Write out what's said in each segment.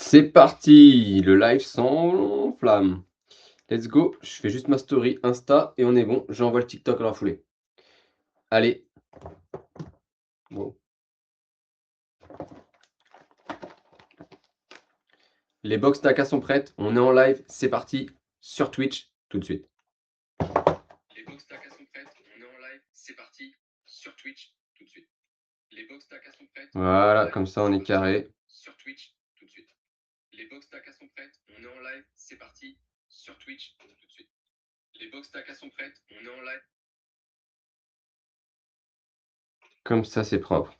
C'est parti, le live sans flamme. Let's go, je fais juste ma story Insta et on est bon. J'envoie le TikTok à la foulée. Allez. Wow. Les box TACA sont prêtes, on est en live, c'est parti sur Twitch tout de suite. Les box TACA sont prêtes, on est en live, c'est parti sur Twitch tout de suite. Les box TACA sont prêtes. Voilà, comme ça on est carré. Sur Twitch tout de suite. Les box TACA sont prêtes, on est en live, c'est parti sur Twitch tout de suite. Les box TACA sont prêtes, on est en live. Comme ça, c'est propre.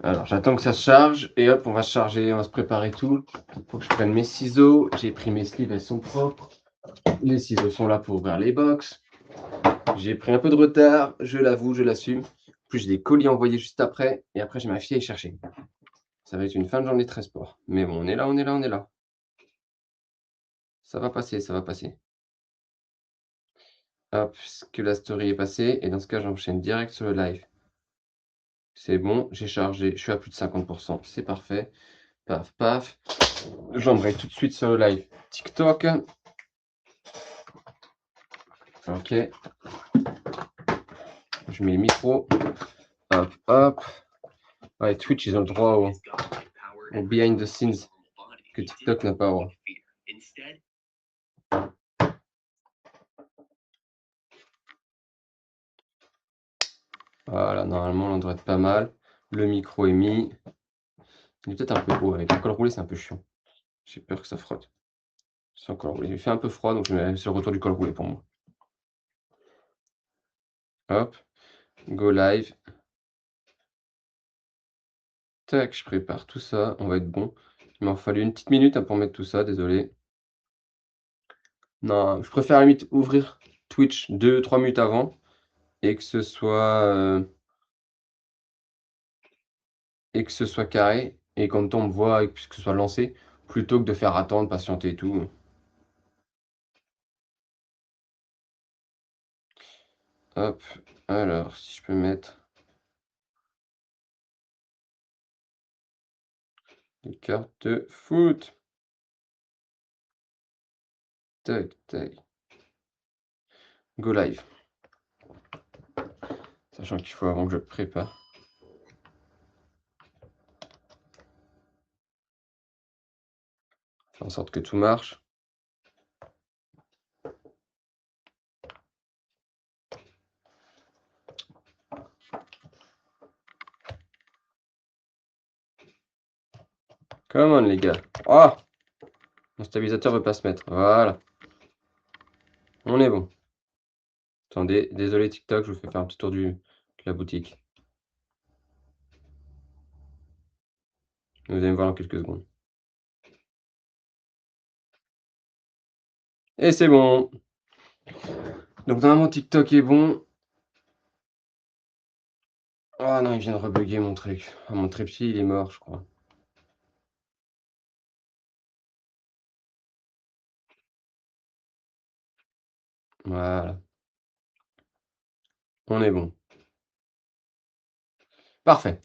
Alors, j'attends que ça se charge et hop, on va se charger, on va se préparer tout. Il faut que je prenne mes ciseaux. J'ai pris mes sleeves, elles sont propres. Les ciseaux sont là pour ouvrir les box. J'ai pris un peu de retard, je l'avoue, je l'assume. Plus j'ai des colis envoyés juste après et après j'ai ma fille à y chercher. Ça va être une fin de journée très sport. Mais bon, on est là, on est là, on est là. Ça va passer, ça va passer. Hop, que la story est passée et dans ce cas, j'enchaîne direct sur le live. C'est bon, j'ai chargé, je suis à plus de 50%, c'est parfait. Paf, paf. J'embraye tout de suite sur le live TikTok. Ok. Je mets le micro. Hop, hop. Ouais, Twitch, ils ont le droit au behind the scenes que TikTok n'a pas. Ouais. Voilà, normalement, on devrait être pas mal. Le micro est mis. Il est peut-être un peu haut. Avec le col roulé, c'est un peu chiant. J'ai peur que ça frotte. C'est le col roulé. Il fait un peu froid, donc c'est le retour du col roulé pour moi. Hop. Go live. Tac, je prépare tout ça. On va être bon. Il m'a fallu une petite minute pour mettre tout ça. Désolé. Non, je préfère à la limite ouvrir Twitch 2-3 minutes avant et que ce soit carré et quand on me voit et que ce soit lancé, plutôt que de faire attendre, patienter et tout. Hop, alors si je peux mettre les cartes de foot. Tac, tac. Go live. Sachant qu'il faut avant que je prépare. Faire en sorte que tout marche. Come on les gars. Ah, mon stabilisateur veut pas se mettre. Voilà. On est bon. Attendez, désolé TikTok, je vous fais faire un petit tour de la boutique. Vous allez me voir dans quelques secondes. Et c'est bon. Donc normalement TikTok est bon. Ah non, il vient de rebugger mon truc. Ah, mon trépied, il est mort, je crois. Voilà. On est bon. Parfait.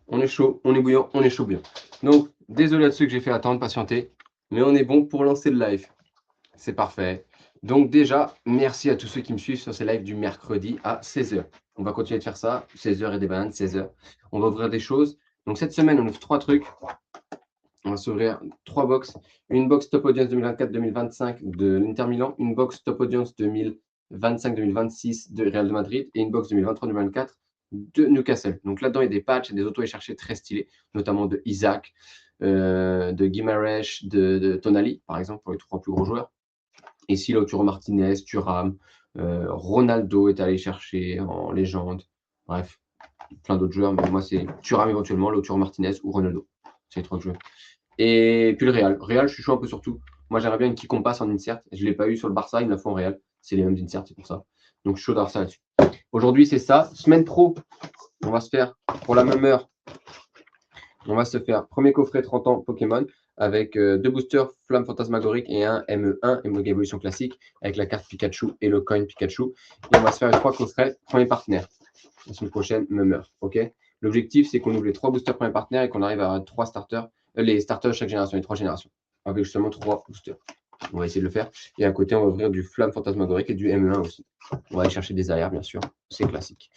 On est chaud, on est bouillant, on est chaud bouillant. Donc, désolé à ceux que j'ai fait attendre, patienter. Mais on est bon pour lancer le live. C'est parfait. Donc déjà, merci à tous ceux qui me suivent sur ces lives du mercredi à 16h. On va continuer de faire ça. 16h et des bananes, 16h. On va ouvrir des choses. Donc cette semaine, on ouvre 3 trucs. On va s'ouvrir 3 box. Une box Top Audience 2024-2025 de l'Inter Milan. Une box Top Audience 2025-2026 de Real de Madrid. Et une box 2023-2024 de Newcastle. Donc là-dedans, il y a des patchs et des autos cherchés très stylés, notamment de Isaac, de Guimaraes, de Tonali, par exemple, pour les 3 plus gros joueurs. Ici, Lautaro Martinez, Thuram, Ronaldo est allé chercher en légende. Bref, plein d'autres joueurs, mais moi, c'est Thuram éventuellement, Lautaro Martinez ou Ronaldo. C'est les 3 joueurs. Et puis le Real. Real, je suis chaud un peu sur tout. Moi, j'aimerais bien une qui compasse en insert. Je ne l'ai pas eu sur le Barça, il me la faut en Real. C'est les mêmes inserts, c'est pour ça. Donc, je suis chaud d'avoir ça là-dessus. Aujourd'hui, c'est ça. Semaine pro, on va se faire, pour la même heure, on va se faire premier coffret 30 ans Pokémon avec 2 boosters Flamme Fantasmagorique et un ME1 et Mega Evolution classique avec la carte Pikachu et le coin Pikachu. Et on va se faire les 3 coffrets premier partenaire. La semaine prochaine, même heure. Ok. L'objectif, c'est qu'on ouvre les 3 boosters premiers partenaires et qu'on arrive à 3 starters, les starters de chaque génération, les 3 générations, avec justement 3 boosters. On va essayer de le faire. Et à côté, on va ouvrir du Flamme Fantasmagorique et du ME1 aussi. On va aller chercher des AR, bien sûr. C'est classique.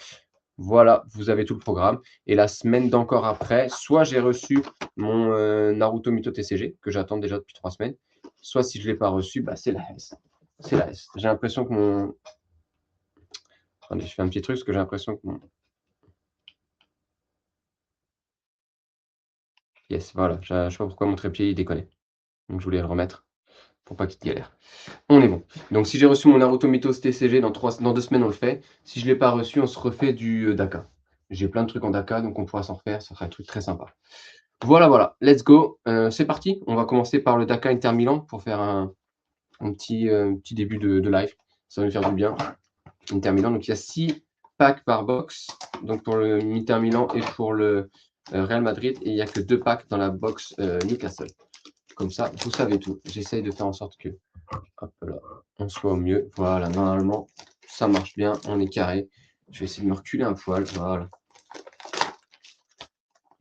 Voilà, vous avez tout le programme. Et la semaine d'encore après, soit j'ai reçu mon Naruto Mito TCG, que j'attends déjà depuis 3 semaines, soit si je ne l'ai pas reçu, bah, c'est la S. C'est la S. J'ai l'impression que mon... Attendez, je fais un petit truc parce que j'ai l'impression que mon... Yes, voilà. Je ne sais pas pourquoi mon trépied, il déconne. Donc, je voulais le remettre pour pas qu'il galère. On est bon. Donc, si j'ai reçu mon Naruto Mythos TCG, dans 2 semaines, on le fait. Si je ne l'ai pas reçu, on se refait du Daka. J'ai plein de trucs en Daka, donc on pourra s'en refaire. Ça sera un truc très sympa. Voilà, voilà. Let's go. C'est parti. On va commencer par le Daka Inter Milan pour faire un petit début de live. Ça va me faire du bien. Inter Milan. Donc, il y a 6 packs par box. Donc, pour le Inter Milan et pour le Real Madrid. Et il n'y a que 2 packs dans la box Newcastle. Comme ça, vous savez tout. J'essaye de faire en sorte que hop là, on soit au mieux. Voilà, normalement, ça marche bien. On est carré. Je vais essayer de me reculer un poil. Voilà.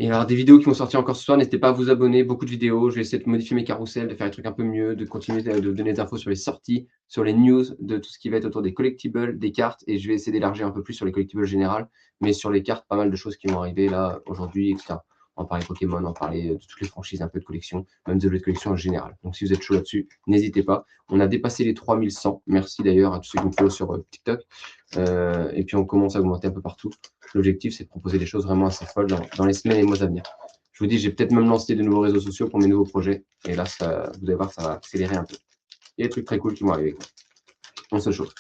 Et alors, des vidéos qui vont sortir encore ce soir, n'hésitez pas à vous abonner. Beaucoup de vidéos. Je vais essayer de modifier mes carousels, de faire des trucs un peu mieux, de continuer de donner des infos sur les sorties, sur les news, de tout ce qui va être autour des collectibles, des cartes. Et je vais essayer d'élargir un peu plus sur les collectibles générales. Mais sur les cartes, pas mal de choses qui vont arriver là aujourd'hui, etc. On va parler Pokémon, on va parler de toutes les franchises un peu de collection, même de objets de collection en général. Donc si vous êtes chaud là-dessus, n'hésitez pas. On a dépassé les 3100. Merci d'ailleurs à tous ceux qui me follow sur TikTok. Et puis on commence à augmenter un peu partout. L'objectif, c'est de proposer des choses vraiment assez folles dans les semaines et les mois à venir. Je vous dis, j'ai peut-être même lancé de nouveaux réseaux sociaux pour mes nouveaux projets. Et là, vous allez voir, ça va accélérer un peu. Il y a des trucs très cool qui vont arriver. On se chauffe.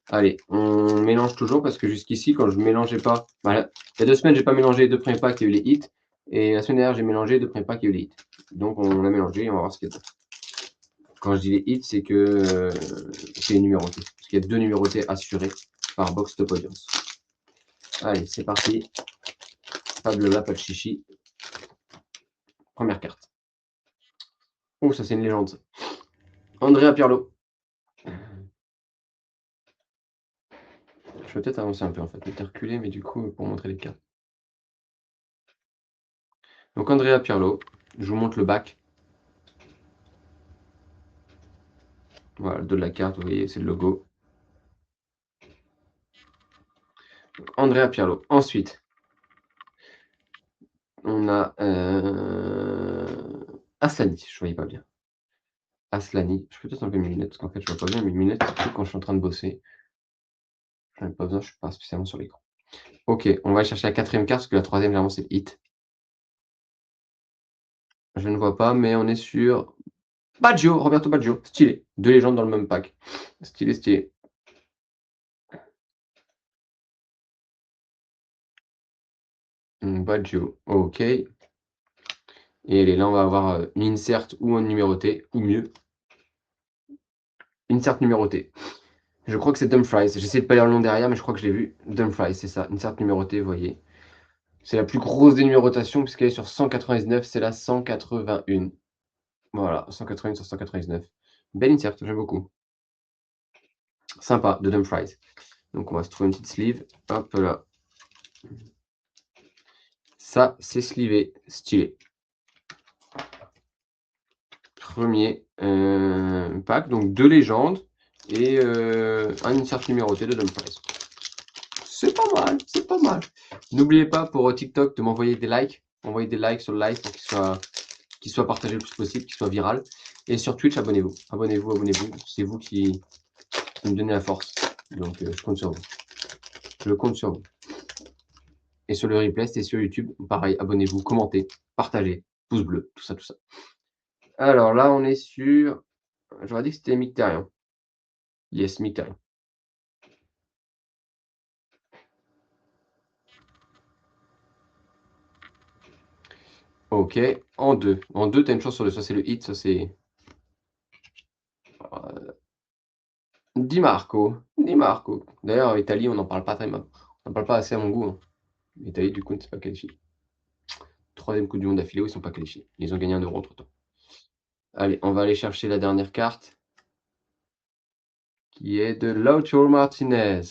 Allez, on mélange toujours parce que jusqu'ici, quand je ne mélangeais pas, voilà, il y a 2 semaines, je n'ai pas mélangé les 2 premiers packs, il y a eu les hits. Et la semaine dernière, j'ai mélangé les 2 premiers packs, il y a eu les hits. Donc, on a mélangé et on va voir ce qu'il y a. Quand je dis les hits, c'est que c'est numéroté. Parce qu'il y a 2 numérotés assurés par box top audience. Allez, c'est parti. Pas de blabla, pas de chichi. Première carte. Oh, ça, c'est une légende. Andrea Pirlo. Je vais peut-être avancer un peu en fait, peut-être reculer, mais du coup, pour montrer les cartes. Donc, Andrea Pirlo. Je vous montre le back. Voilà, le dos de la carte, vous voyez, c'est le logo. Donc, Andrea Pirlo. Ensuite, on a Aslani, je ne voyais pas bien. Aslani. Je peux peut-être enlever mes lunettes, parce qu'en fait, je ne vois pas bien mes lunettes, surtout quand je suis en train de bosser. Je n'en ai pas besoin, je ne suis pas spécialement sur l'écran. Ok, on va aller chercher la 4e carte, parce que la 3e, généralement, c'est le hit. Je ne vois pas, mais on est sur Baggio, Roberto Baggio. Stylé. 2 légendes dans le même pack. Stylé, stylé. Baggio, ok. Et là, on va avoir une insert ou un numéroté, ou mieux. Insert numéroté. Je crois que c'est Dumfries. J'essaie de pas lire le nom derrière, mais je crois que je l'ai vu. Dumfries, c'est ça. Insert numéroté, vous voyez. C'est la plus grosse des numérotations, puisqu'elle est sur 199, c'est la 181. Voilà, 181 sur 199. Belle insert, j'aime beaucoup. Sympa, de Dumfries. Donc, on va se trouver une petite sleeve. Hop là. Ça, c'est slivé. Stylé. Premier pack, donc 2 légendes et un insert numéroté de Dumfries. C'est pas mal, c'est pas mal. N'oubliez pas pour TikTok de m'envoyer des likes. Envoyez des likes sur le live pour qu'il soit partagé le plus possible, qu'il soit viral. Et sur Twitch, abonnez-vous. Abonnez-vous, abonnez-vous. C'est vous qui me donnez la force. Donc, je compte sur vous. Je compte sur vous. Et sur le replay, c'est sur YouTube. Pareil, abonnez-vous, commentez, partagez, pouce bleu, tout ça, tout ça. Alors là, on est sur... J'aurais dit que c'était Mictarian. Yes, Mictarian. Ok, en 2. En 2, tu as une chance sur 2. Ça, c'est le hit, ça, c'est... Di Marco. Di Marco. D'ailleurs, Italie, on n'en parle pas très mal. On n'en parle pas assez à mon goût. Hein. Italie, du coup, ne s'est pas qualifié. 3e Coupe du Monde d'affilée où ils ne sont pas qualifiés. Ils ont gagné 1 euro entre-temps. Allez, on va aller chercher la dernière carte. Qui est de Lautaro Martinez.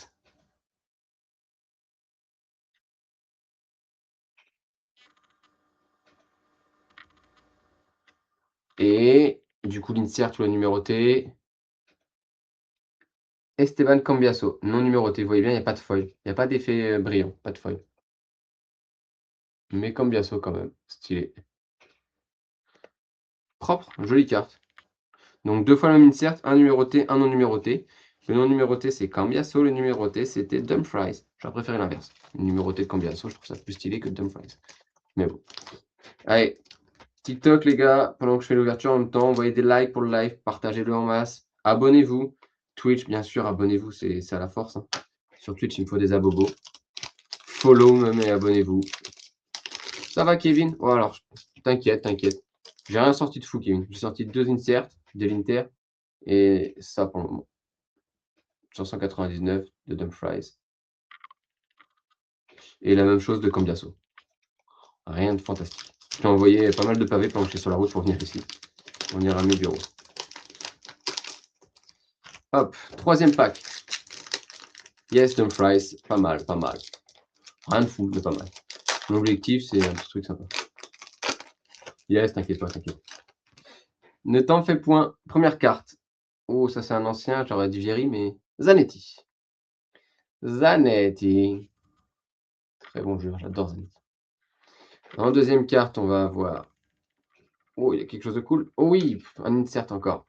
Et du coup, l'insert, tu l'as numéroté. Esteban Cambiaso, non numéroté. Vous voyez bien, il n'y a pas de foil. Il n'y a pas d'effet brillant, pas de foil. Mais Cambiaso quand même, stylé. Propre, jolie carte. Donc 2 fois le même insert, un numéroté, un non numéroté. Le non numéroté, c'est Cambiaso. Le numéroté, c'était Dumfries. J'aurais préféré l'inverse. Le numéroté de Cambiaso, je trouve ça plus stylé que Dumfries. Mais bon. Allez, TikTok, les gars, pendant que je fais l'ouverture en même temps, envoyez des likes pour le live, partagez-le en masse. Abonnez-vous. Twitch, bien sûr, abonnez-vous, c'est à la force. Hein. Sur Twitch, il me faut des abobos. Follow même et abonnez-vous. Ça va, Kevin? Oh, alors, t'inquiète, t'inquiète. J'ai rien sorti de fou, Kevin. J'ai sorti 2 inserts de l'Inter et ça pour le moment. 599 de Dumfries. Et la même chose de Cambiaso. Rien de fantastique. J'ai envoyé pas mal de pavés pendant que j'étais sur la route pour venir ici. On ira à mes bureaux. Hop, 3e pack. Yes, Dumfries, pas mal, pas mal. Rien de fou, mais pas mal. L'objectif, c'est un petit truc sympa. Yes, t'inquiète pas, t'inquiète. Ne t'en fais point. Première carte. Oh, ça c'est un ancien, j'aurais dit Vieri, mais Zanetti. Zanetti. Très bon joueur, j'adore Zanetti. En 2e carte, on va avoir... Oh, il y a quelque chose de cool. Oh oui, un insert encore.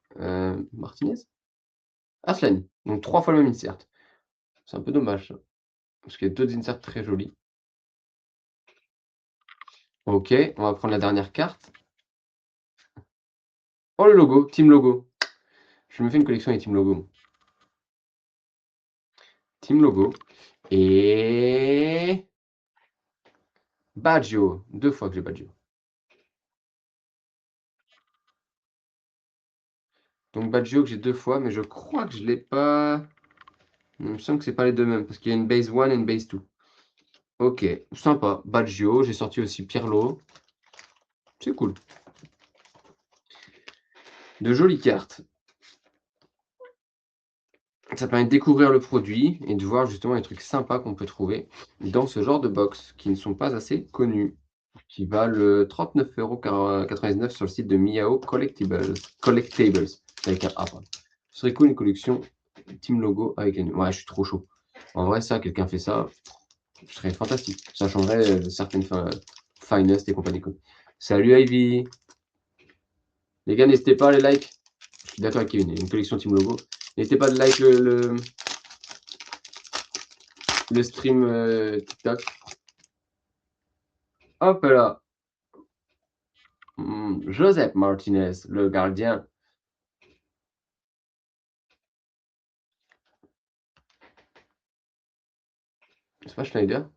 Martinez. Aslani. Donc 3 fois le même insert. C'est un peu dommage, ça. Parce qu'il y a 2 inserts très jolis. Ok, on va prendre la dernière carte. Oh, le logo, Team Logo. Je me fais une collection des Team Logo. Team Logo. Et... Baggio. 2 fois que j'ai Baggio. Donc Baggio que j'ai 2 fois, mais je crois que je ne l'ai pas... Il me semble que c'est pas les deux mêmes, parce qu'il y a une base 1 et une base 2. Ok, sympa. Baggio, j'ai sorti aussi Pirlo. C'est cool. De jolies cartes. Ça permet de découvrir le produit et de voir justement les trucs sympas qu'on peut trouver dans ce genre de box qui ne sont pas assez connus, qui valent 39,99 € sur le site de Miao Collectibles. Avec un A. Ce serait cool une collection Team Logo avec un... Ouais, je suis trop chaud. En vrai, ça, quelqu'un fait ça, ce serait fantastique. Ça changerait certaines Finest et compagnie. Salut Ivy. Les gars, n'hésitez pas à les like. Je suis d'accord avec Kevin, une collection Team Logo. N'hésitez pas à like le stream TikTok. Hop là. Joseph Martinez, le gardien. C'est pas Schneider?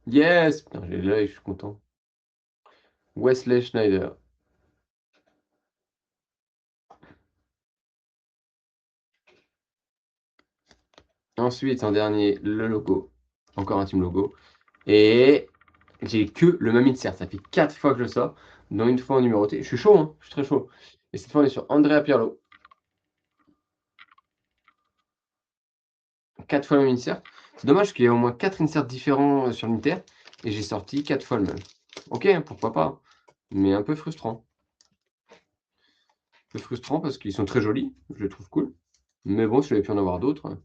Yes! Putain, j'ai l'œil, je suis content. Wesley Schneider. Ensuite, en dernier, le logo. Encore un team logo. Et j'ai que le même insert. Ça fait 4 fois que je le sors, dont une fois en numéroté. Je suis chaud, hein, je suis très chaud. Et cette fois, on est sur Andrea Pirlo. 4 fois le même insert. C'est dommage qu'il y ait au moins 4 inserts différents sur l'Inter. Et j'ai sorti 4 fois le même. Ok, pourquoi pas. Mais un peu frustrant. Un peu frustrant parce qu'ils sont très jolis. Je les trouve cool. Mais bon, si j'avais pu en avoir d'autres,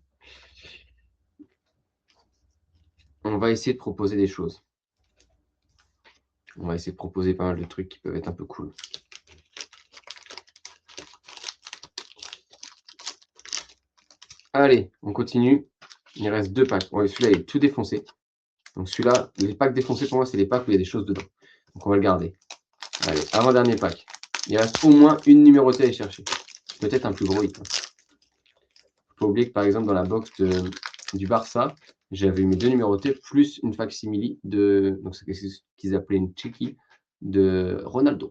on va essayer de proposer des choses. On va essayer de proposer pas mal de trucs qui peuvent être un peu cool. Allez, on continue. Il reste 2 packs. Ouais, celui-là est tout défoncé. Donc celui-là, les packs défoncés pour moi, c'est les packs où il y a des choses dedans. Donc on va le garder. Allez, avant-dernier pack. Il reste au moins une numérotée à aller chercher. Peut-être un plus gros hit. Faut oublier que par exemple dans la box du Barça, j'avais eu mes 2 numérotés plus une facsimile de... Donc c'est ce qu'ils appelaient une cheeky de Ronaldo.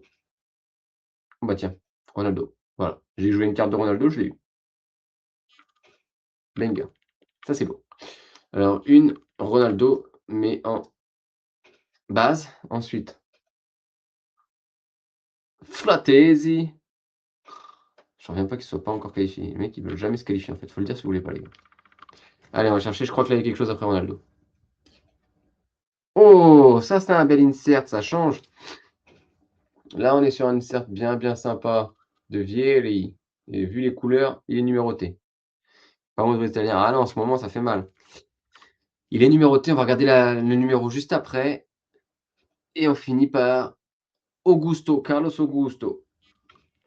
Bah tiens, Ronaldo. Voilà. J'ai joué une carte de Ronaldo, je l'ai eu. Banger. Ça c'est beau. Alors une Ronaldo, mais en base. Ensuite, Fratesi. Je reviens pas qu'il soit pas encore qualifié. Les mecs, ils veulent jamais se qualifier en fait. Faut le dire si vous voulez pas, les gars. Allez, on va chercher. Je crois que là, il y a quelque chose après Ronaldo. Oh, ça, c'est un bel insert. Ça change. Là, on est sur un insert bien sympa de Vieri. Et vu les couleurs, il est numéroté. Par contre, italien. Ah non, en ce moment, ça fait mal. Il est numéroté, on va regarder le numéro juste après. Et on finit par Augusto, Carlos Augusto.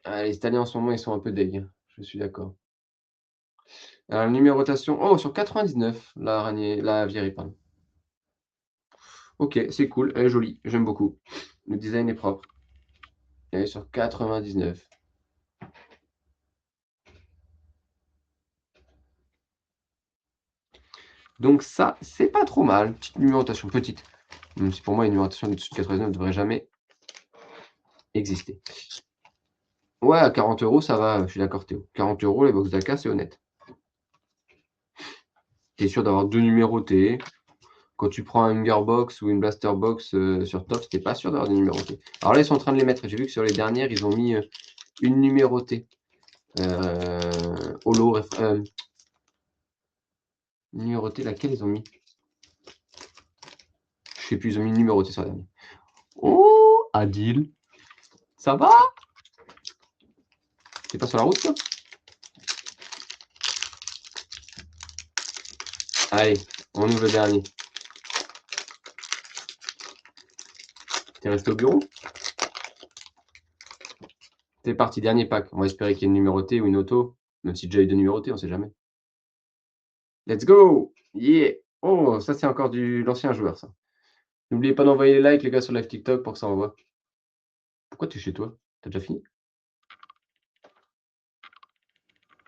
Ah, les Italiens en ce moment, ils sont un peu deg. Je suis d'accord. Alors, numérotation. Oh, sur 99, la Vieri, pardon. Ok, c'est cool, elle est jolie, j'aime beaucoup. Le design est propre. Elle est sur 99. Donc ça, c'est pas trop mal. Petite numérotation, petite. Même si pour moi, une numérotation au-dessus de 99 ne devrait jamais exister. Ouais, à 40 €, ça va, je suis d'accord Théo. 40 €, les box d'AK, c'est honnête. T'es sûr d'avoir 2 numérotés. Quand tu prends un Hunger Box ou une Blaster Box sur Top, t'es pas sûr d'avoir des numérotés. Alors là, ils sont en train de les mettre. J'ai vu que sur les dernières, ils ont mis une numérotée. Holo, numérotée, laquelle ils ont mis? Je sais plus, ils ont mis une numérotée sur la dernière. Oh, Adil, ça va? T'es pas sur la route, toi? Allez, on ouvre le dernier. T'es resté au bureau? C'est parti, dernier pack. On va espérer qu'il y ait une numérotée ou une auto. Même si déjà eu de numérotés, on sait jamais. Let's go! Yeah! Oh, ça c'est encore l'ancien joueur, ça. N'oubliez pas d'envoyer les likes, les gars, sur live TikTok pour que ça envoie. Pourquoi tu es chez toi? T'as déjà fini?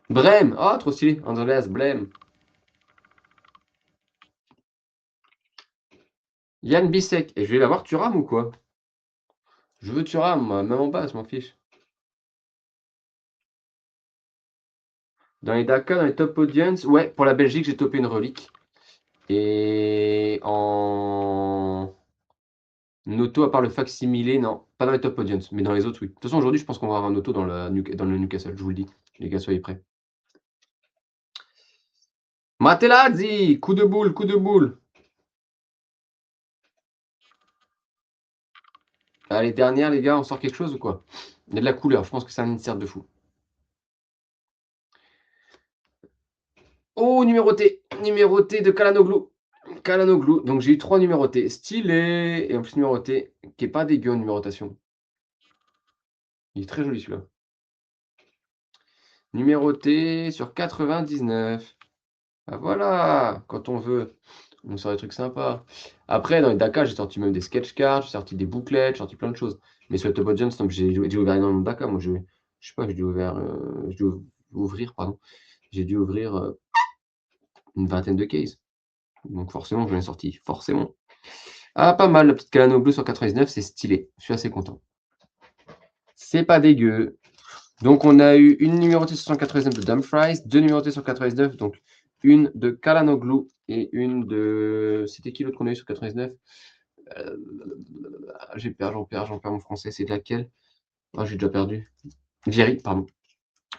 Brême! Oh, trop stylé! Andreas, Blême. Yann Bissek. Et je vais l'avoir Thuram ou quoi? Je veux Thuram, moi. Même en bas, je m'en fiche. Dans les Dakar, dans les top audience, ouais, pour la Belgique, j'ai topé une relique. Et en auto, à part le facsimilé, non, pas dans les top audience, mais dans les autres, oui. De toute façon, aujourd'hui, je pense qu'on va avoir un auto dans le Newcastle, je vous le dis. Les gars, soyez prêts. Materazzi! Coup de boule, coup de boule. Allez, dernière, les gars, on sort quelque chose ou quoi? Il y a de la couleur, je pense que c'est un insert de fou. Oh, numéroté! Numéroté de Kalanoglu. Kalanoglu. Donc j'ai eu 3 numérotés. Stylé! Et en plus, numéroté, qui est pas dégueu en numérotation. Il est très joli celui-là. Numéroté sur 99. Ah voilà, quand on veut, on sort des trucs sympas. Après, dans les Dakar, j'ai sorti même des sketch cards, j'ai sorti des bouclettes, j'ai sorti plein de choses. Mais sur le Top of Jones, j'ai ouvert énormément de Dakar. Moi, je sais pas, j'ai dû ouvrir, pardon. J'ai dû ouvrir une vingtaine de cases. Donc forcément, j'en ai sorti, forcément. Ah, pas mal, la petite Calano bleue sur 99, c'est stylé. Je suis assez content. C'est pas dégueu. Donc, on a eu une numérotée sur 199 de Dumfries, deux numérotées sur 99, donc une de Kalanoglu et une de. C'était qui l'autre qu'on a eu sur 99? euh... j'en perds mon français. C'est laquelle? Ah, j'ai déjà perdu. Vieri, pardon.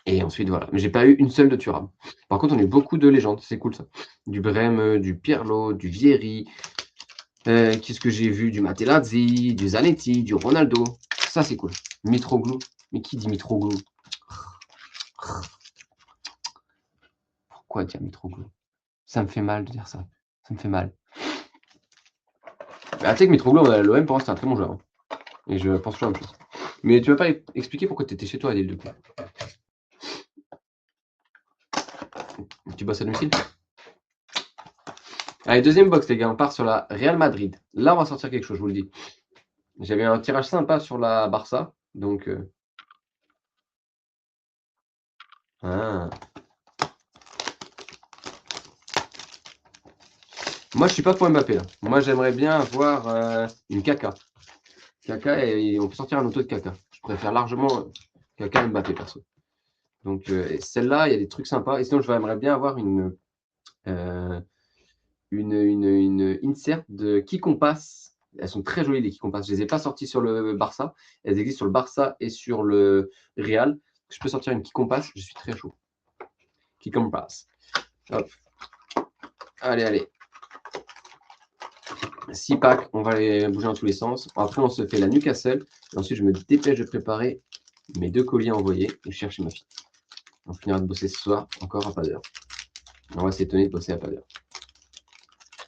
Et ensuite, voilà. Mais j'ai pas eu une seule de Thuram. Par contre, on a eu beaucoup de légendes, c'est cool ça. Du Brême, du Pirlo, du Vieri. Qu'est-ce que j'ai vu? Du Materazzi, du Zanetti, du Ronaldo. Ça, c'est cool. Mitroglou. Mais qui dit Mitroglou? Pourquoi dire Mitroglou? Ça me fait mal de dire ça. Ça me fait mal. Bah, tu sais que Mitroglou, l'OM, pour moi, c'est un très bon joueur. Hein. Et je pense toujours la même chose. Mais tu vas pas expliquer pourquoi tu étais chez toi, Adil, du coup. Tu bosses à domicile? Allez, deuxième box, les gars. On part sur la Real Madrid. Là, on va sortir quelque chose, je vous le dis. J'avais un tirage sympa sur la Barça. Donc. Ah. Moi, je suis pas pour Mbappé, là. Moi, j'aimerais bien avoir une Kaka. Kaka, et on peut sortir un auto de Kaka. Je préfère largement Kaka et Mbappé, perso. Donc, celle-là, il y a des trucs sympas. Et sinon, j'aimerais bien avoir une insert de Kikompass. Elles sont très jolies, les Kikompass. Je ne les ai pas sorties sur le Barça. Elles existent sur le Barça et sur le Real. Je peux sortir une Kikompass. Je suis très chaud. Kikompass. Hop. Allez, allez. 6 packs, on va les bouger dans tous les sens. Après, on se fait la Newcastle. Et ensuite, je me dépêche de préparer mes 2 colis envoyés et chercher ma fille. On finira de bosser ce soir, encore à pas d'heure. On va s'étonner de bosser à pas d'heure.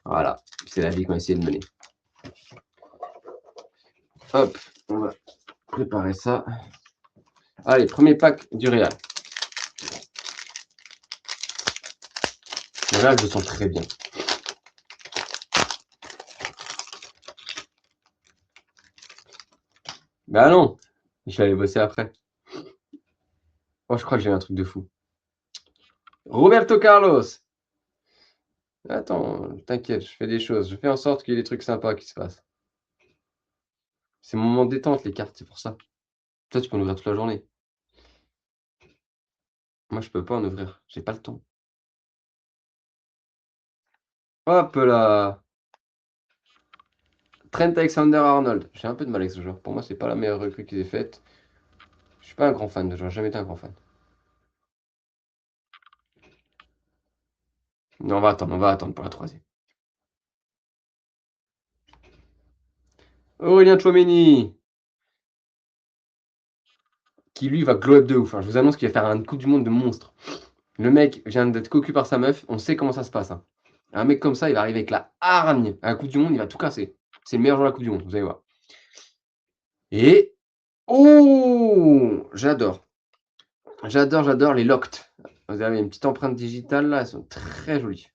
Voilà, c'est la vie qu'on essaie de mener. Hop, on va préparer ça. Allez, premier pack du Real. Le Real, je le sens très bien. Bah non, je vais aller bosser après. Oh, je crois que j'ai un truc de fou. Roberto Carlos. Attends, t'inquiète, je fais des choses. Je fais en sorte qu'il y ait des trucs sympas qui se passent. C'est mon moment de détente, les cartes, c'est pour ça. Toi, tu peux en ouvrir toute la journée. Moi, je peux pas en ouvrir. J'ai pas le temps. Hop là. Trent Alexander-Arnold. J'ai un peu de mal avec ce joueur. Pour moi, c'est pas la meilleure recrue qu'ils aient faite. Je suis pas un grand fan de joueur. J'ai jamais été un grand fan. Non, on va attendre pour la troisième. Aurélien Tchouaméni. Qui lui va glow up de ouf. Hein. Je vous annonce qu'il va faire une Coupe du Monde de monstre. Le mec vient d'être cocu par sa meuf. On sait comment ça se passe. Hein. Un mec comme ça, il va arriver avec la hargne à la Coupe du Monde. Il va tout casser. C'est le meilleur joueur de la Coupe du Monde. Vous allez voir. Et. Oh, j'adore. J'adore les locked. Vous avez une petite empreinte digitale là. Elles sont très jolies.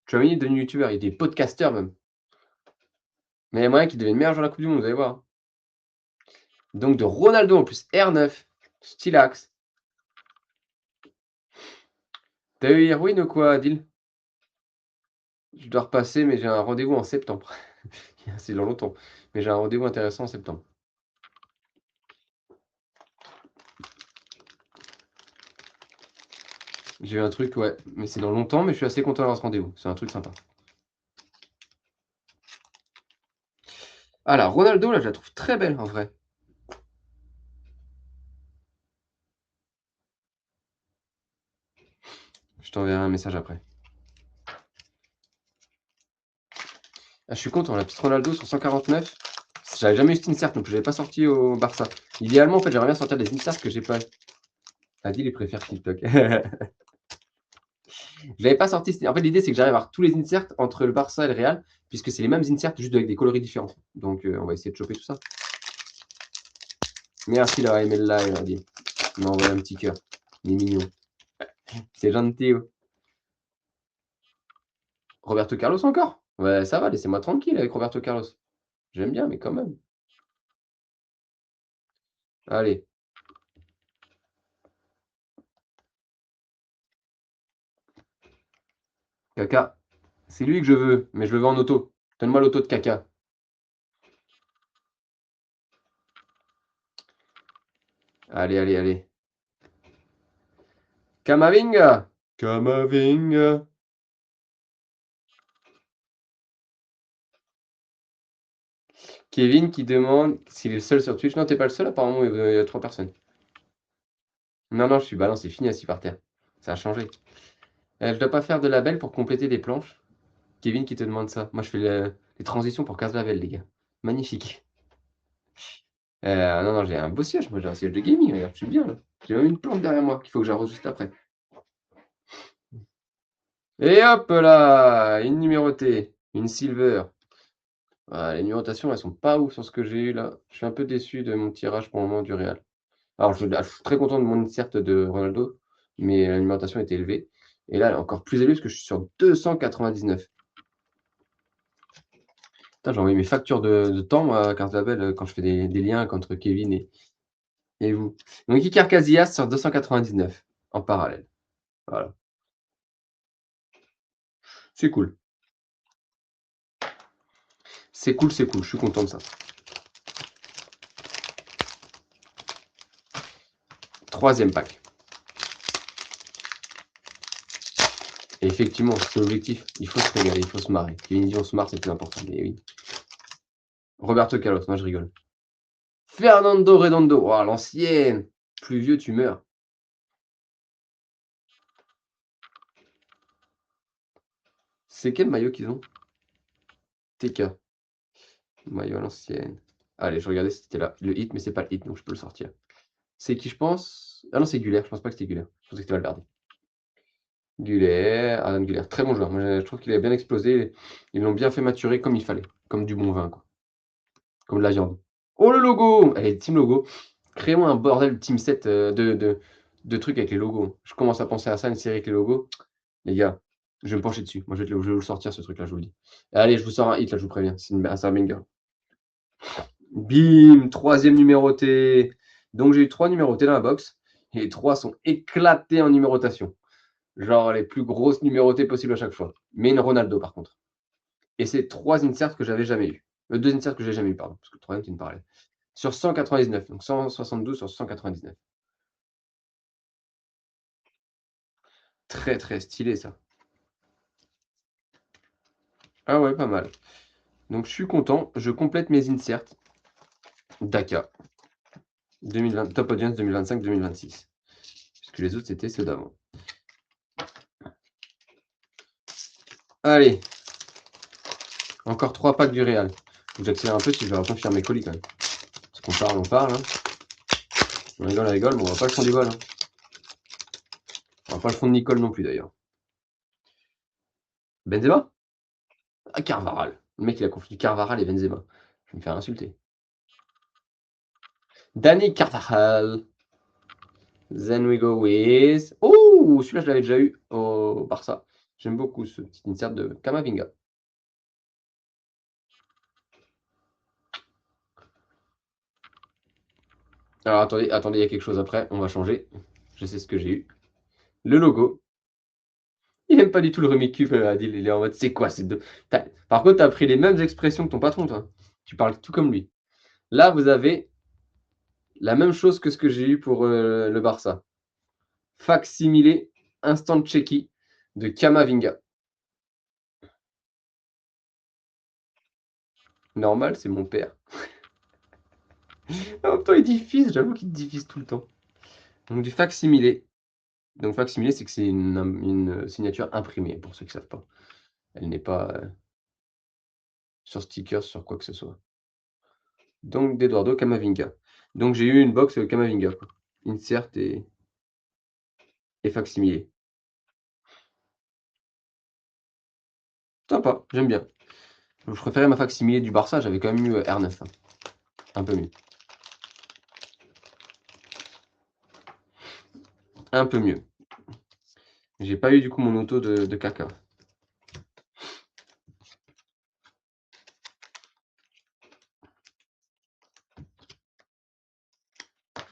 Tchouaméni est devenu youtubeur. Il est podcasteur même. Mais il y a moyen qu'il devienne meilleur joueur de la Coupe du Monde. Vous allez voir. Donc de Ronaldo en plus. R9. Stylax. T'as eu Irwin ou quoi, Adil? Je dois repasser, mais j'ai un rendez-vous en septembre. C'est dans longtemps. Mais j'ai un rendez-vous intéressant en septembre. J'ai eu un truc, ouais. Mais c'est dans longtemps, mais je suis assez content d'avoir ce rendez-vous. C'est un truc sympa. Ah, la Ronaldo, là, je la trouve très belle, en vrai. Je t'enverrai un message après. Ah, je suis content, la petite Ronaldo sur 149. J'avais jamais eu cette insert, donc je l'avais pas sorti au Barça. Idéalement, en fait, j'aimerais bien sortir des inserts que j'ai pas. Adil, il préfère TikTok. Je l'avais pas sorti. En fait, l'idée, c'est que j'arrive à avoir tous les inserts entre le Barça et le Real, puisque c'est les mêmes inserts, juste avec des coloris différents. Donc, on va essayer de choper tout ça. Merci d'avoir aimé le live, Adil. Il m'a envoyé un petit cœur. Il est mignon. C'est gentil. Roberto Carlos encore? Ouais, ça va, laissez-moi tranquille avec Roberto Carlos. J'aime bien, mais quand même. Allez. Kaka. C'est lui que je veux, mais je le veux en auto. Donne-moi l'auto de Kaka. Allez, allez, allez. Kamavinga! Kamavinga! Kevin qui demande s'il est le seul sur Twitch. Non, t'es pas le seul, apparemment, il y a 3 personnes. Non, non, je suis balance, c'est fini assis par terre. Ça a changé. Je dois pas faire de label pour compléter des planches. Kevin qui te demande ça. Moi, je fais les transitions pour 15 labels, les gars. Magnifique. Non, non, j'ai un beau siège. Moi, j'ai un siège de gaming. Regarde, je suis bien là. J'ai même une plante derrière moi qu'il faut que j'arrose juste après. Et hop là! Une numérotée. Une silver. Ah, les numérotations, elles sont pas ouf sur ce que j'ai eu là. Je suis un peu déçu de mon tirage pour le moment du Real. Alors, je suis très content de mon insert de Ronaldo, mais la numérotation était élevée. Et là, elle est encore plus élevée parce que je suis sur 299. Putain, j'ai envoyé mes factures de temps, moi, à Cartabel, quand je fais des liens entre Kevin et vous. Donc, Iker Casillas sur 299 en parallèle. Voilà. C'est cool. C'est cool, c'est cool. Je suis content de ça. Troisième pack. Et effectivement, c'est l'objectif. Il faut se régaler, il faut se marrer. Kevin dit on se marre, c'est plus important. Mais oui. Roberto Carlos, moi je rigole. Fernando Redondo. Oh, l'ancienne. Plus vieux, tu meurs. C'est quel maillot qu'ils ont? TK. Maillot à l'ancienne. Allez, je regardais si c'était là. Le hit, mais c'est pas le hit, donc je peux le sortir. C'est qui, je pense? Ah non, c'est Güler. Je pense pas que c'était Güler. Je pensais que c'était Valverde. Güler, Adam Güler. Très bon joueur. Moi, je trouve qu'il a bien explosé. Ils l'ont bien fait maturer comme il fallait. Comme du bon vin, quoi. Comme de la viande. Oh, le logo! Allez, team logo. Créons un bordel team set de trucs avec les logos. Je commence à penser à ça, une série avec les logos. Les gars, je vais me pencher dessus. Moi, je vais le sortir, ce truc-là, je vous le dis. Allez, je vous sors un hit, là, je vous préviens. C'est un banger. Bim, troisième numéroté. Donc j'ai eu 3 numérotés dans la box. Et les 3 sont éclatés en numérotation. Genre les plus grosses numérotées possibles à chaque fois. Mais une Ronaldo par contre. Et c'est 3 inserts que j'avais jamais eu. 2 inserts que j'ai jamais eu, pardon. Parce que le troisième, tu me parlais. Sur 199. Donc 172 sur 199. Très très stylé ça. Ah ouais, pas mal. Donc je suis content. Je complète mes inserts. Daka. 2020, Top Audience 2025-2026. Puisque les autres, c'était ceux d'avant. Allez. Encore 3 packs du Real. Faut que j'accélère un peu si je vais reconfirmer mes colis quand même. Parce qu'on parle, on parle. Hein. On rigole, mais on va pas le fond du bol. Hein. On va pas le fond de Nicole non plus d'ailleurs. Benzema? Ah, Carvaral. Le mec, il a confondu Carvaral et Benzema. Je vais me faire insulter. Danny Carvajal. Then we go with... Oh, celui-là, je l'avais déjà eu au Barça. J'aime beaucoup ce petit insert de Camavinga. Alors, attendez, il y a quelque chose après. On va changer. Je sais ce que j'ai eu. Le logo. Il aime pas du tout le Remy Cube, Adil. Il est en mode, c'est quoi ces deux? Par contre, tu as pris les mêmes expressions que ton patron, toi. Tu parles tout comme lui. Là, vous avez la même chose que ce que j'ai eu pour le Barça. Fac-similé instant checky de Camavinga. Normal, c'est mon père. En même temps, il diffuse, j'avoue qu'il diffuse tout le temps. Donc du fac-similé. Donc fac-similé, c'est que c'est une signature imprimée, pour ceux qui ne savent pas. Elle n'est pas sur sticker, sur quoi que ce soit. Donc d'Eduardo Camavinga. Donc j'ai eu une box Camavinga. Quoi. Insert et fac-similé. Sympa, j'aime bien. Je préférais ma fac-similé du Barça, j'avais quand même eu R9. Hein. Un peu mieux. Un peu mieux. J'ai pas eu du coup mon auto de caca.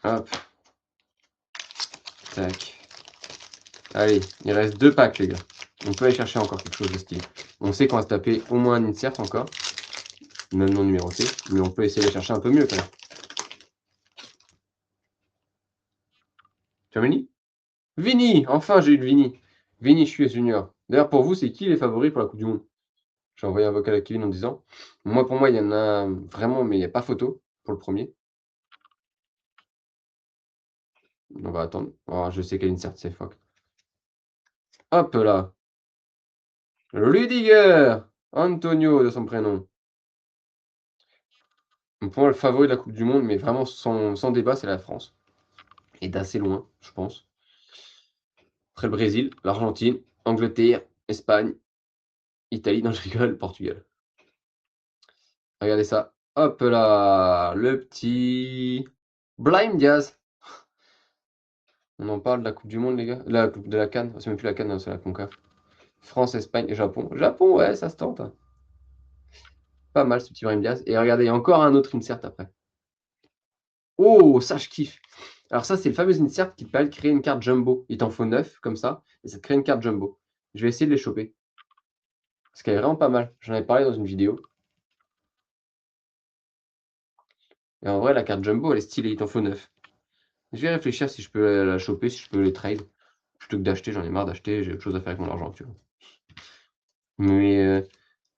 Hop. Tac. Allez, il reste 2 packs les gars. On peut aller chercher encore quelque chose de style. On sait qu'on va se taper au moins un insert encore. Même non numéroté. Mais on peut essayer de chercher un peu mieux quand même. Tu as Vini? Vini! Enfin j'ai eu le Vini. Vini, je suis junior. D'ailleurs pour vous, c'est qui les favoris pour la Coupe du Monde? J'ai envoyé un vocal à Kevin en disant. Moi pour moi, il y en a vraiment, mais il n'y a pas photo pour le premier. On va attendre. Oh, je sais quel insert c'est, fuck. Hop là. Rudiger! Antonio de son prénom. Pour moi, le favori de la Coupe du Monde, mais vraiment sans débat, c'est la France. Et d'assez loin, je pense. Après le Brésil, l'Argentine, Angleterre, Espagne, Italie, non je rigole, Portugal. Regardez ça. Hop là, le petit Brahim Diaz. On en parle de la Coupe du Monde, les gars. La Coupe de la CAN. C'est même plus la CAN, non, c'est la CONCACAF. France, Espagne et Japon. Japon, ouais, ça se tente. Hein. Pas mal ce petit Brahim Diaz. Et regardez, il y a encore un autre insert après. Oh, ça je kiffe. Alors ça, c'est le fameux insert qui permet de créer une carte jumbo. Il t'en faut 9 comme ça, et ça te crée une carte jumbo. Je vais essayer de les choper. Parce qu'elle est vraiment pas mal. J'en avais parlé dans une vidéo. Et en vrai, la carte jumbo, elle est stylée, il t'en faut 9. Je vais réfléchir si je peux la choper, si je peux les trade. Plutôt que d'acheter, j'en ai marre d'acheter, j'ai autre chose à faire avec mon argent, tu vois. Mais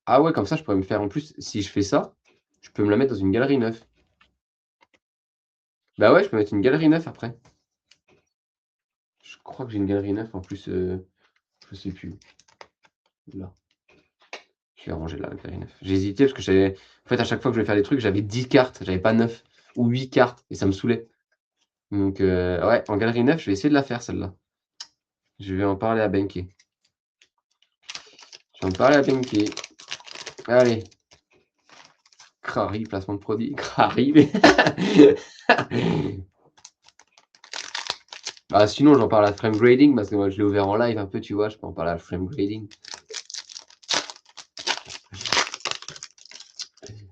ah ouais, comme ça, je pourrais me faire en plus, si je fais ça, je peux me la mettre dans une galerie neuve. Bah ouais, je peux mettre une galerie neuve après. Je crois que j'ai une galerie neuve en plus, je sais plus. Là. vais ranger là, la galerie 9. J'ai hésité parce que j'avais. En fait, à chaque fois que je voulais faire des trucs, j'avais 10 cartes, j'avais pas 9 ou 8 cartes et ça me saoulait. Donc, ouais, en galerie 9, je vais essayer de la faire celle-là. Je vais en parler à Benki. Je vais en parler à Benki. Allez. Crary, placement de produit. Crary, mais. Bah, sinon, j'en parle à frame grading parce que moi, je l'ai ouvert en live un peu, tu vois. Je peux en parler à frame grading.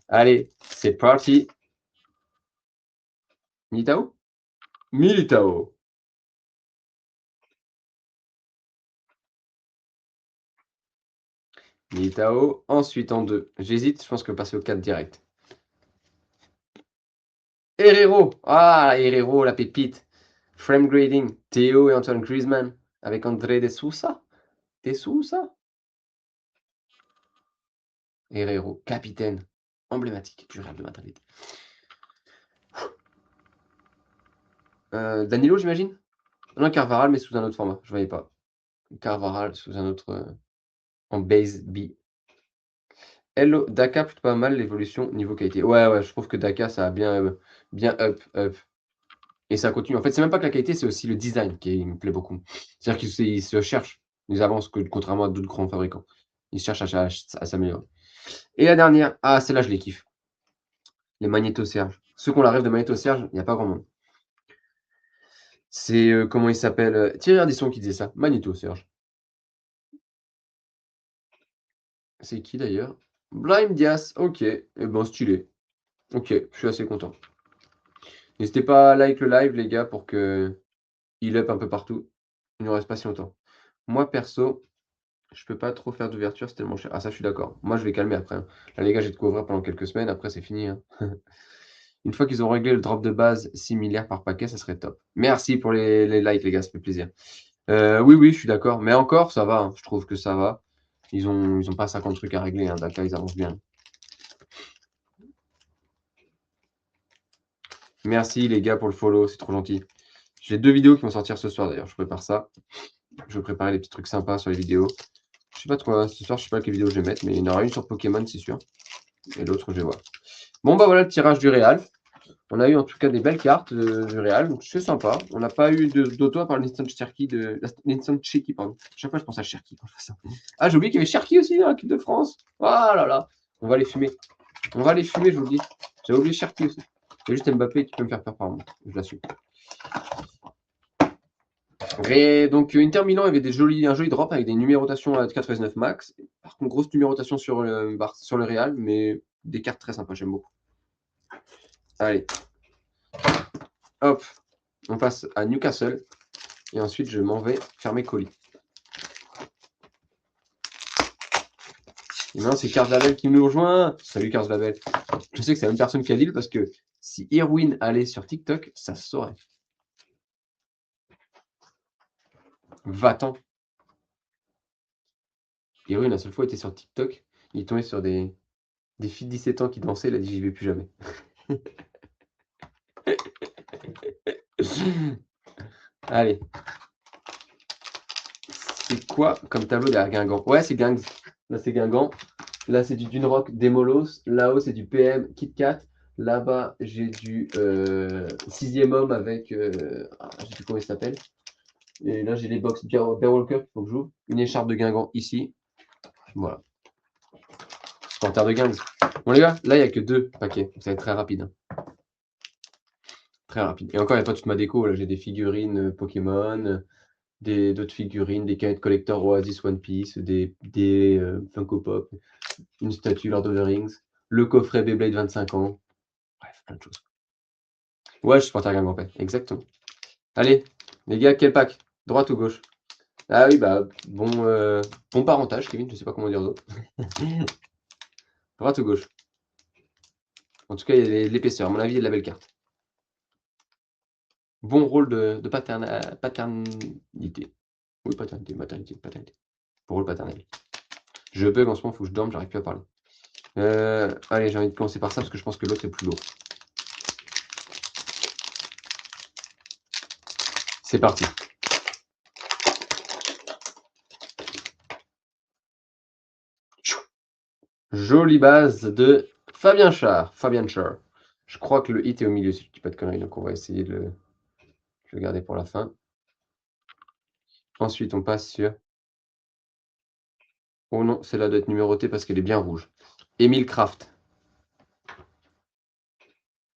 Allez, c'est parti. Militao? Militao. Militao. Ensuite, en 2. J'hésite, je pense que passer au 4 direct. Herrero. Ah, Herrero, la pépite. Frame grading. Théo et Antoine Griezmann. Avec André de Sousa. De Sousa. Herrero, capitaine. Emblématique du Real de Madrid. Danilo, j'imagine? Non, Carvaral, mais sous un autre format. Je voyais pas. Carvaral sous un autre. En base B. Hello, Daka, plutôt pas mal l'évolution niveau qualité. Ouais, ouais, je trouve que Daka, ça a bien up. Et ça continue. En fait, c'est même pas que la qualité, c'est aussi le design qui me plaît beaucoup. C'est-à-dire qu'ils se cherchent. Ils avancent, contrairement à d'autres grands fabricants. Ils cherchent à s'améliorer. Et la dernière, ah, celle-là, je les kiffe. Les Magnéto Serge. Ceux qui ont la rêve de Magnéto Serge, il n'y a pas grand monde. C'est, comment il s'appelle Thierry Ardisson qui disait ça. Magnéto Serge. C'est qui d'ailleurs? Brahim Diaz. Ok. Eh ben, stylé. Ok, je suis assez content. N'hésitez pas à like le live, les gars, pour que il up un peu partout. Il ne reste pas si longtemps. Moi, perso, je peux pas trop faire d'ouverture, c'est tellement cher. Ah, ça, je suis d'accord. Moi, je vais calmer après, hein. Là, les gars, j'ai de quoi ouvrir pendant quelques semaines. Après, c'est fini, hein. Une fois qu'ils ont réglé le drop de base similaire par paquet, ça serait top. Merci pour les likes, les gars, ça fait plaisir. Oui, je suis d'accord. Mais encore, ça va, hein. Je trouve que ça va. Ils ont pas 50 trucs à régler, hein. Daka, ils avancent bien. Merci, les gars, pour le follow. C'est trop gentil. J'ai 2 vidéos qui vont sortir ce soir, d'ailleurs. Je prépare ça. Je vais préparer des petits trucs sympas sur les vidéos. Je sais pas trop, ce soir, je sais pas quelle vidéo je vais mettre, mais il y en aura une sur Pokémon, c'est sûr. Et l'autre, je vais voir. Bon, bah voilà le tirage du Real. On a eu en tout cas des belles cartes du Real, donc c'est sympa. On n'a pas eu d'auto à part l'Instant Cherky l'Instant Cherky, pardon. Chaque fois, je pense à Cherky quand je fais ça. Ah, j'ai oublié qu'il y avait Cherky aussi dans l'équipe de France. Oh là là. On va les fumer. On va les fumer, je vous le dis. J'avais oublié Cherky aussi. Il y a juste Mbappé qui peut me faire peur par moment. Je l'assume. Et donc, Inter Milan avait un joli drop avec des numérotations à 99 max. Par contre, grosse numérotation sur le Real, mais des cartes très sympas, j'aime beaucoup. Allez. Hop. On passe à Newcastle. Et ensuite, je m'en vais faire mes colis. Et maintenant, c'est Carzabel qui nous rejoint. Salut Carzabel. Je sais que c'est la même personne qu'Adil parce que si Irwin allait sur TikTok, ça se saurait. Va-t'en. Irwin, la seule fois, était sur TikTok. Il est tombé sur des filles de 17 ans qui dansaient. Il a dit j'y vais plus jamais. Allez. C'est quoi comme tableau derrière Guingamp? Ouais, c'est Guingamp. Là, c'est Guingamp. Là, c'est du Dunerock Demolos. Là-haut, c'est du PM KitKat. Là-bas, j'ai du 6e homme avec. Je sais plus comment il s'appelle. Et là, j'ai les box Bear Walker qu'il faut que j'ouvre. Une écharpe de Guingamp ici. Voilà. Supporter de Guingamp. Bon, les gars, là, il n'y a que 2 paquets. Ça va être très rapide, hein. Très rapide. Et encore, il n'y a pas toute ma déco. Là, j'ai des figurines Pokémon, d'autres figurines, des canettes collector Oasis One Piece, des Funko Pop, une statue Lord of the Rings, le coffret Beyblade 25 ans. Bref, plein de choses. Ouais, je suis supporter Guingamp, exactement. Allez, les gars, quel pack? Droite ou gauche? Ah oui, bah, bon parentage, Kevin, je sais pas comment dire d'autre. Droite ou gauche? En tout cas, il y a de l'épaisseur. À mon avis, il y a de la belle carte. Bon rôle de paternité. Oui, maternité. Bon rôle paternel. Je bug en ce moment, il faut que je dorme, j'arrive plus à parler. Allez, j'ai envie de commencer par ça parce que je pense que l'autre est plus lourd. C'est parti. Jolie base de Fabien Char. Je crois que le hit est au milieu, si je ne dis pas de conneries. Donc, on va essayer de le garder pour la fin. Ensuite, on passe sur... Oh non, celle-là doit être numérotée parce qu'elle est bien rouge. Emile Kraft.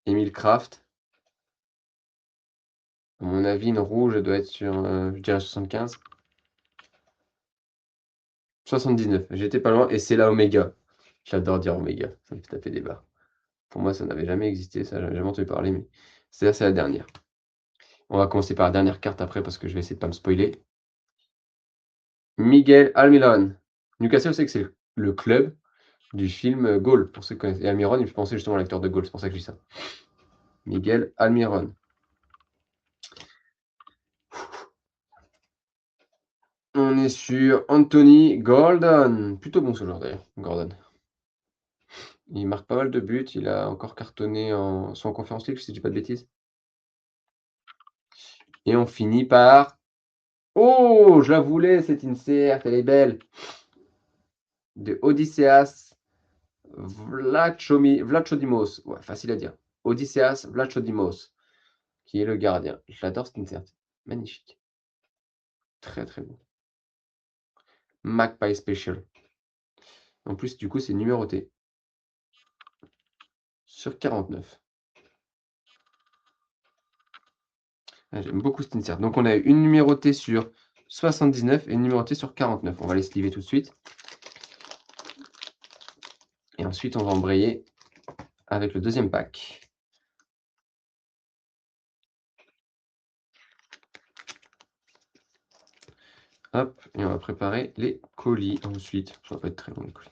Emile Kraft. À mon avis, une rouge doit être sur, je dirais 75. 79. J'étais pas loin et c'est la Omega. J'adore dire Omega. Ça me fait taper des barres. Pour moi, ça n'avait jamais existé. Ça, j'avais jamais entendu parler, mais c'est la dernière. On va commencer par la dernière carte après parce que je vais essayer de pas me spoiler. Miguel Almiron. Newcastle, c'est que c'est le club du film Gaulle, pour ceux qui connaissent. Et Almiron, il me fait penser justement à l'acteur de Gaulle, c'est pour ça que je dis ça. Miguel Almiron. On est sur Anthony Gordon. Plutôt bon ce joueur d'ailleurs, Gordon. Il marque pas mal de buts. Il a encore cartonné en Conference League, si je dis pas de bêtises. Et on finit par... Oh, je la voulais, cette insert, elle est belle. De Odysseas Vlachodimos. Ouais, facile à dire. Odysseas Vlachodimos, qui est le gardien. Je l'adore cette insert. Magnifique. Très très beau. Magpie Special. En plus, du coup, c'est numéroté. Sur 49. Ah, j'aime beaucoup cette insert. Donc, on a une numérotée sur 79 et une numérotée sur 49. On va les sliver tout de suite. Et ensuite, on va embrayer avec le deuxième pack. Hop, et on va préparer les colis ensuite. Ça va pas être très long les colis.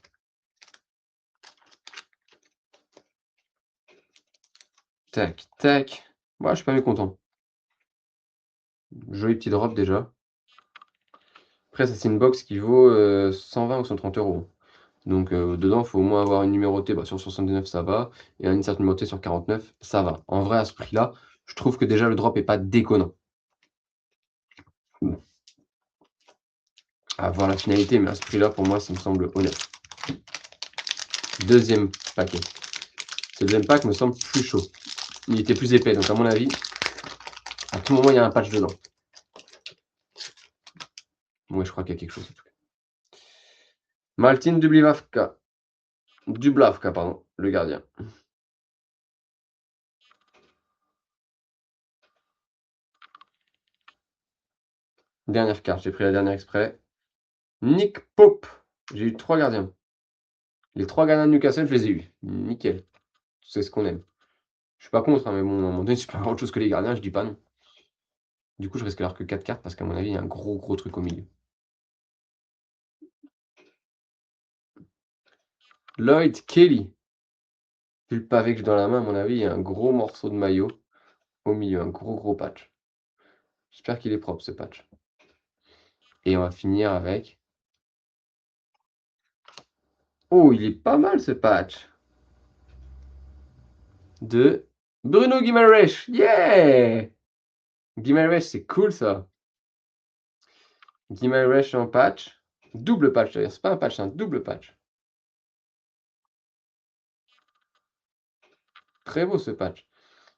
Tac, tac. Moi, je suis pas mécontent. Joli petit drop déjà. Après, ça, c'est une box qui vaut 120 ou 130 euros. Donc, dedans, il faut au moins avoir une numérotée. Bah, sur 79, ça va. Et une certaine numérotée sur 49, ça va. En vrai, à ce prix-là, je trouve que déjà le drop est pas déconnant. Bon. À voir la finalité, mais à ce prix-là, pour moi, ça me semble honnête. Deuxième paquet. Ce deuxième pack me semble plus chaud. Il était plus épais, donc à mon avis, à tout moment, il y a un patch dedans. Ouais, je crois qu'il y a quelque chose. Martin Dubravka. Dubravka, pardon, le gardien. Dernière carte, j'ai pris la dernière exprès. Nick Pope. J'ai eu 3 gardiens. Les 3 gardiens de Newcastle, je les ai eus. Nickel. C'est ce qu'on aime. Je suis pas contre, hein, mais bon, à un moment donné, si je peux avoir autre chose que les gardiens, je dis pas non. Du coup, je risque d'avoir que 4 cartes parce qu'à mon avis, il y a un gros truc au milieu. Lloyd Kelly. Vu le pavé que j'ai dans la main, à mon avis, il y a un gros morceau de maillot au milieu, un gros patch. J'espère qu'il est propre ce patch. Et on va finir avec... Oh, il est pas mal ce patch. De Bruno Guimaraes. Yeah! Guimaraes, c'est cool ça. Guimaraes en patch. Double patch d'ailleurs, c'est pas un patch, c'est un double patch. Très beau ce patch.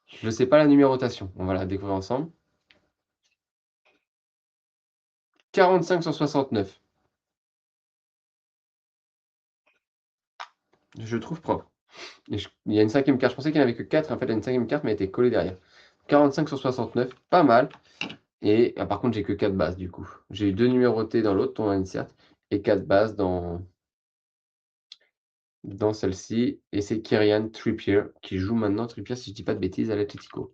Je ne sais pas la numérotation, on va la découvrir ensemble. 45 sur 69. Je trouve propre. Et il y a une cinquième carte, je pensais qu'il n'y en avait que 4, en fait il y a une cinquième carte mais elle était collée derrière. 45 sur 69, pas mal. Et par contre j'ai que 4 bases du coup. J'ai eu 2 numérotés dans l'autre, ton insert, et 4 bases dans celle-ci. Et c'est Kieran Trippier qui joue maintenant, Trippier si je dis pas de bêtises, à l'Atlético.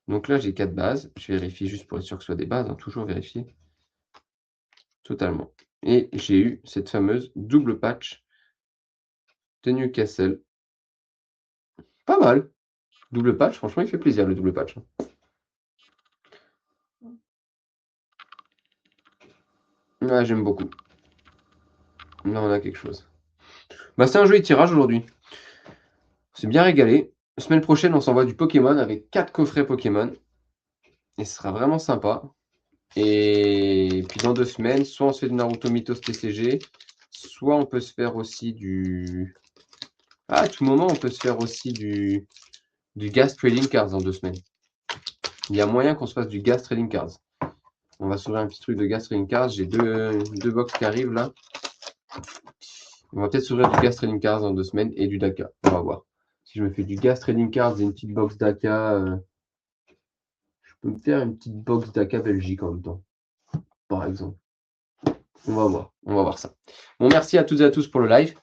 Donc là j'ai 4 bases, je vérifie juste pour être sûr que ce soit des bases, hein, toujours vérifier. Totalement. Et j'ai eu cette fameuse double patch de Newcastle. Pas mal. Double patch, franchement, il fait plaisir le double patch. Ouais, j'aime beaucoup. Là, on a quelque chose. Bah, c'est un joli tirage aujourd'hui. C'est bien régalé. Semaine prochaine, on s'envoie du Pokémon avec 4 coffrets Pokémon. Et ce sera vraiment sympa. Et puis dans 2 semaines, soit on se fait du Naruto Mythos TCG, soit on peut se faire aussi du Ah, à tout moment, on peut se faire aussi du gas trading cards dans 2 semaines. Il y a moyen qu'on se fasse du gas trading cards. On va s'ouvrir un petit truc de gas trading cards. J'ai deux box qui arrivent là. On va peut-être s'ouvrir du gas trading cards dans 2 semaines et du DACA. On va voir. Si je me fais du gas trading cards et une petite box DACA, je peux me faire une petite box DACA Belgique en même temps, par exemple. On va voir ça. Bon, merci à toutes et à tous pour le live.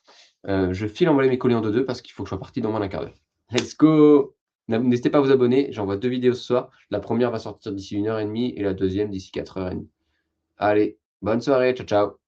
Je file envoyer mes colis en 2-2 parce qu'il faut que je sois parti dans moins d'un quart d'heure. Let's go! N'hésitez pas à vous abonner. J'envoie 2 vidéos ce soir. La première va sortir d'ici 1h30 et la deuxième d'ici 4h30. Allez, bonne soirée. Ciao, ciao.